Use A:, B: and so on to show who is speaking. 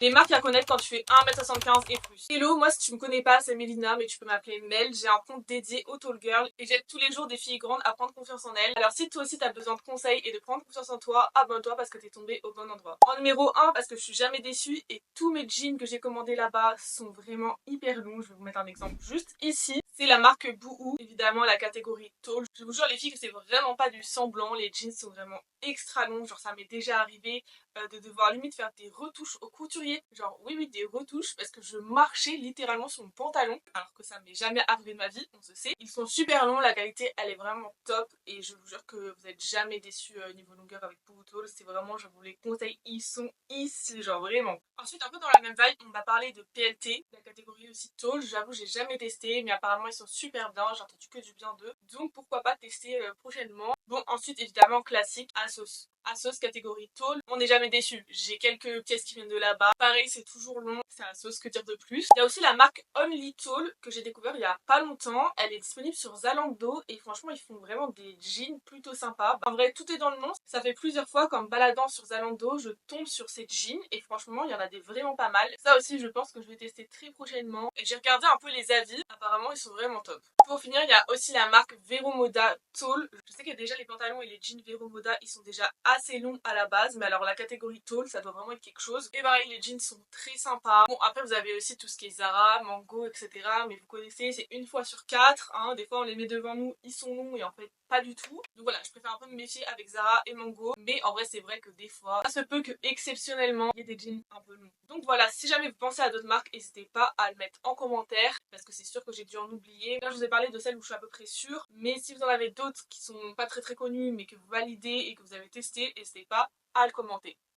A: Les marques à connaître quand tu fais 1m75 et plus. Hello, moi si tu me connais pas, c'est Mélina, mais tu peux m'appeler Mel. J'ai un compte dédié aux tall girls et j'aide tous les jours des filles grandes à prendre confiance en elles. Alors si toi aussi t'as besoin de conseils et de prendre confiance en toi, abonne-toi parce que t'es tombé au bon endroit. En numéro 1, parce que je suis jamais déçue et tous mes jeans que j'ai commandés là-bas sont vraiment hyper longs. Je vais vous mettre un exemple juste ici. C'est la marque Boohoo, évidemment la catégorie tall. Je vous jure les filles que c'est vraiment pas du semblant, les jeans sont vraiment extra longs, genre ça m'est déjà arrivé de devoir limite faire des retouches au couturier, genre oui des retouches parce que je marchais littéralement sur mon pantalon alors que ça m'est jamais arrivé de ma vie, on se sait. Ils sont super longs, la qualité elle est vraiment top et je vous jure que vous êtes jamais déçus niveau longueur avec Boohoo Tall, c'est vraiment, je vous les conseille, ils sont ici, genre vraiment. Ensuite un peu dans la même vibe, on va parler de PLT, la catégorie aussi tall, j'avoue j'ai jamais testé mais apparemment ils sont super bien, j'ai entendu que du bien d'eux, donc pourquoi pas tester prochainement. Bon ensuite évidemment classique, ASOS. ASOS catégorie tall, on n'est jamais déçu. J'ai quelques pièces qui viennent de là-bas. Pareil, c'est toujours long, c'est ASOS, que dire de plus. Il y a aussi la marque Only Tall que j'ai découvert il y a pas longtemps. Elle est disponible sur Zalando et franchement, ils font vraiment des jeans plutôt sympas. En vrai, tout est dans le nom. Ça fait plusieurs fois qu'en me baladant sur Zalando, je tombe sur ces jeans et franchement, il y en a des vraiment pas mal. Ça aussi, je pense que je vais tester très prochainement. Et j'ai regardé un peu les avis. Apparemment, ils sont vraiment top. Pour finir, il y a aussi la marque Vero Moda Tall. Je sais que déjà les pantalons et les jeans Vero Moda, ils sont déjà assez longs à la base, mais alors la catégorie tall, ça doit vraiment être quelque chose. Et pareil, les jeans sont très sympas. Bon, après vous avez aussi tout ce qui est Zara, Mango, etc. Mais vous connaissez, c'est une fois sur quatre, hein. Des fois on les met devant nous, ils sont longs et en fait pas du tout. Donc voilà, je préfère un peu me méfier avec Zara et Mango. Mais en vrai, c'est vrai que des fois, ça se peut que exceptionnellement, il y ait des jeans un peu longs. Donc voilà, si jamais vous pensez à d'autres marques, n'hésitez pas à le mettre en commentaire parce que c'est sûr que j'ai dû en oublier. Là, je vous ai parlé de celles où je suis à peu près sûre, mais si vous en avez d'autres qui sont pas très connues mais que vous validez et que vous avez testé, n'hésitez pas à le commenter.